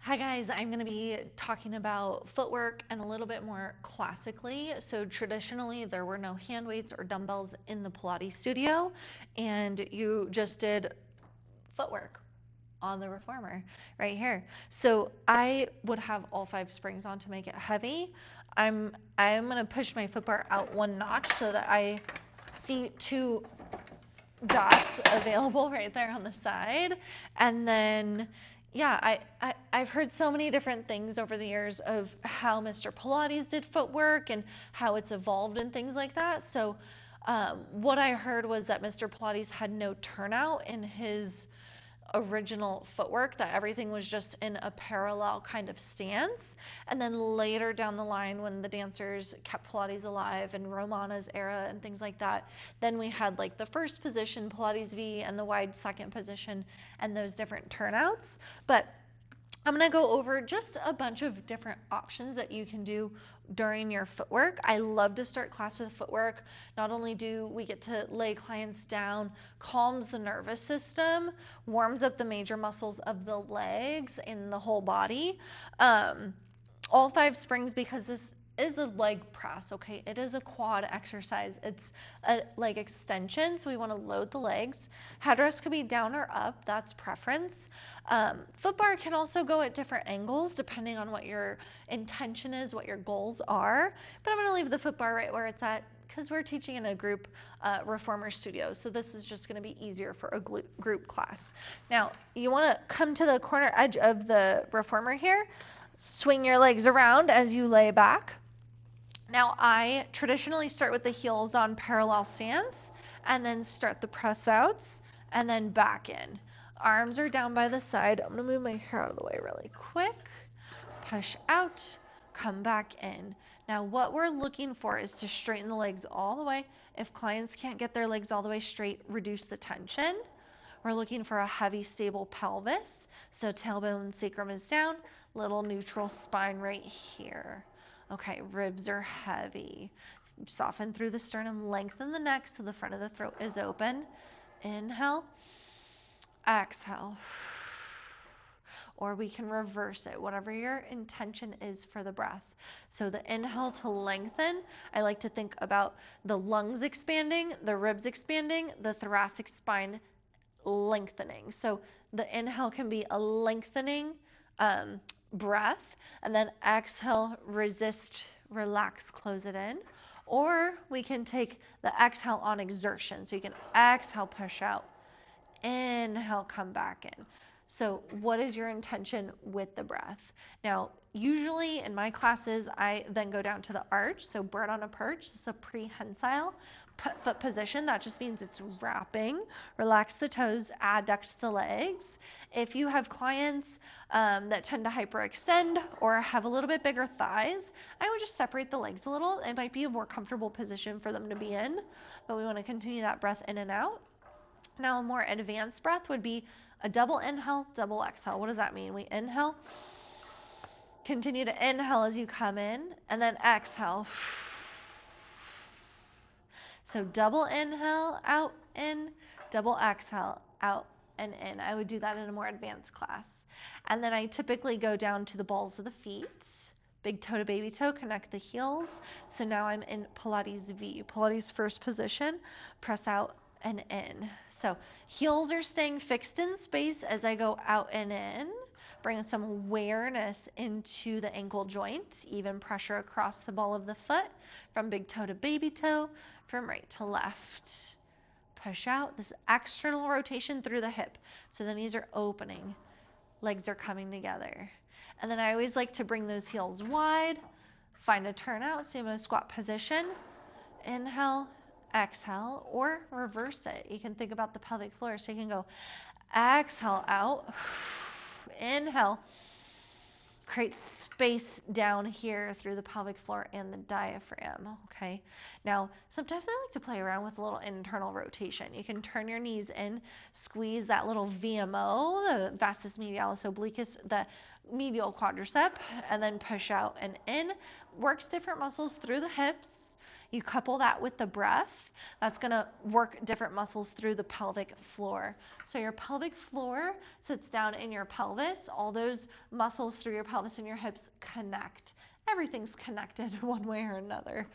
Hi guys, I'm going to be talking about footwork and a little bit more classically. So traditionally there were no hand weights or dumbbells in the Pilates studio and you just did footwork on the reformer right here. So I would have all 5 springs on to make it heavy. I'm going to push my foot bar out 1 notch so that I see 2 dots available right there on the side. And then, yeah, I've heard so many different things over the years of how Mr. Pilates did footwork and how it's evolved and things like that. So what I heard was that Mr. Pilates had no turnout in his original footwork, that everything was just in a parallel kind of stance. And then later down the line, when the dancers kept Pilates alive and Romana's era and things like that, then we had like the first position, Pilates V, and the wide second position, and those different turnouts. But I'm going to go over just a bunch of different options that you can do during your footwork. I love to start class with footwork. Not only do we get to lay clients down, calms the nervous system, warms up the major muscles of the legs and the whole body. All 5 springs, because this is a leg press, okay? It is a quad exercise. It's a leg extension, so we want to load the legs. Headrest could be down or up, that's preference. Foot bar can also go at different angles depending on what your intention is, what your goals are. But I'm going to leave the foot bar right where it's at because we're teaching in a group reformer studio, so this is just going to be easier for a group class. Now, you want to come to the corner edge of the reformer here. Swing your legs around as you lay back. Now I traditionally start with the heels on parallel stance and then start the press outs and then back in. Arms are down by the side. I'm going to move my hair out of the way really quick. Push out, come back in. Now what we're looking for is to straighten the legs all the way. If clients can't get their legs all the way straight, reduce the tension. We're looking for a heavy, stable pelvis. So tailbone, sacrum is down, little neutral spine right here. Okay, ribs are heavy. Soften through the sternum, lengthen the neck so the front of the throat is open. Inhale, exhale. Or we can reverse it, whatever your intention is for the breath. So the inhale to lengthen, I like to think about the lungs expanding, the ribs expanding, the thoracic spine lengthening. So the inhale can be a lengthening breath, and then exhale, resist, relax, close it in. Or we can take the exhale on exertion. So you can exhale, push out, inhale, come back in. So what is your intention with the breath? Now, usually in my classes, I then go down to the arch. So bird on a perch, this is a prehensile foot position. That just means it's wrapping. Relax the toes, adduct the legs. If you have clients that tend to hyperextend or have a little bit bigger thighs, I would just separate the legs a little. It might be a more comfortable position for them to be in, but we want to continue that breath in and out. Now, a more advanced breath would be a double inhale, double exhale. What does that mean? We inhale, continue to inhale as you come in, and then exhale. So double inhale, out, in, double exhale, out and in. I would do that in a more advanced class. And then I typically go down to the balls of the feet. Big toe to baby toe, connect the heels. So now I'm in Pilates V, Pilates first position, press out and in. So heels are staying fixed in space as I go out and in. Bring some awareness into the ankle joint, even pressure across the ball of the foot, from big toe to baby toe, from right to left. Push out, this external rotation through the hip. So the knees are opening, legs are coming together. And then I always like to bring those heels wide, find a turnout, sumo squat position. Inhale, exhale, or reverse it. You can think about the pelvic floor. So you can go exhale out, inhale, create space down here through the pelvic floor and the diaphragm, okay? Now, sometimes I like to play around with a little internal rotation. You can turn your knees in, squeeze that little VMO, the vastus medialis obliquus, the medial quadricep, and then push out and in. Works different muscles through the hips. You couple that with the breath, that's gonna work different muscles through the pelvic floor. So your pelvic floor sits down in your pelvis. All those muscles through your pelvis and your hips connect. Everything's connected one way or another.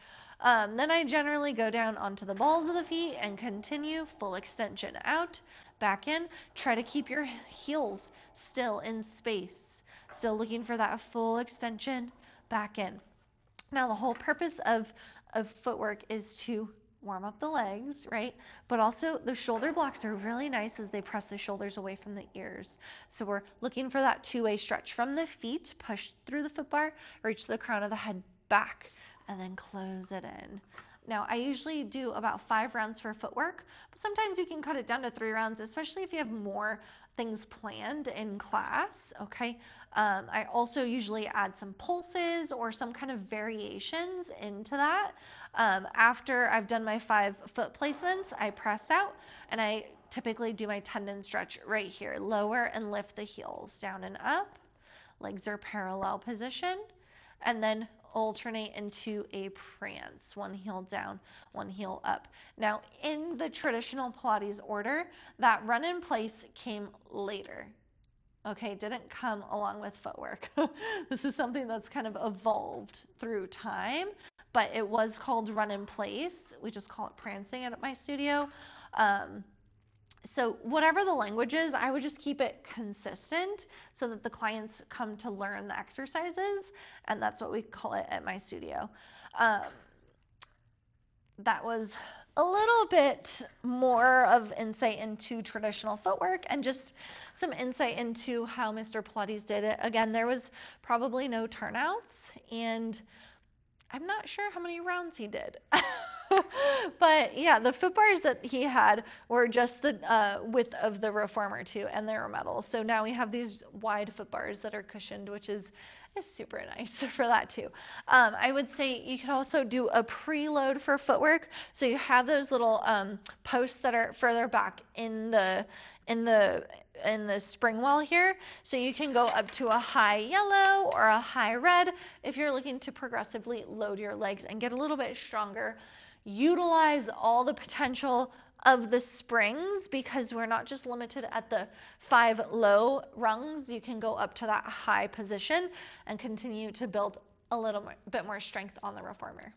Then I generally go down onto the balls of the feet and continue full extension out, back in. Try to keep your heels still in space. Still looking for that full extension, back in. Now the whole purpose of footwork is to warm up the legs, right? But also the shoulder blocks are really nice as they press the shoulders away from the ears. So we're looking for that two-way stretch from the feet, push through the foot bar, reach the crown of the head back, and then close it in. Now, I usually do about 5 rounds for footwork, but sometimes you can cut it down to 3 rounds, especially if you have more things planned in class, okay? I also usually add some pulses or some kind of variations into that. After I've done my 5 foot placements, I press out and I typically do my tendon stretch right here. Lower and lift the heels, down and up. Legs are parallel position. And then alternate into a prance, one heel down, one heel up. Now, in the traditional Pilates order, that run in place came later. Okay, didn't come along with footwork. This is something that's kind of evolved through time, but it was called run in place. We just call it prancing at my studio. So whatever the language is, I would just keep it consistent so that the clients come to learn the exercises, and that's what we call it at my studio. That was a little bit more of insight into traditional footwork and just some insight into how Mr. Pilates did it. Again, there was probably no turnouts, and I'm not sure how many rounds he did. But yeah, the foot bars that he had were just the width of the reformer too, and they were metal. So now we have these wide foot bars that are cushioned, which is super nice for that too. I would say you can also do a preload for footwork. So you have those little posts that are further back in the spring wall here. So you can go up to a high yellow or a high red if you're looking to progressively load your legs and get a little bit stronger. Utilize all the potential of the springs because we're not just limited at the 5 low rungs. You can go up to that high position and continue to build a little bit more strength on the reformer.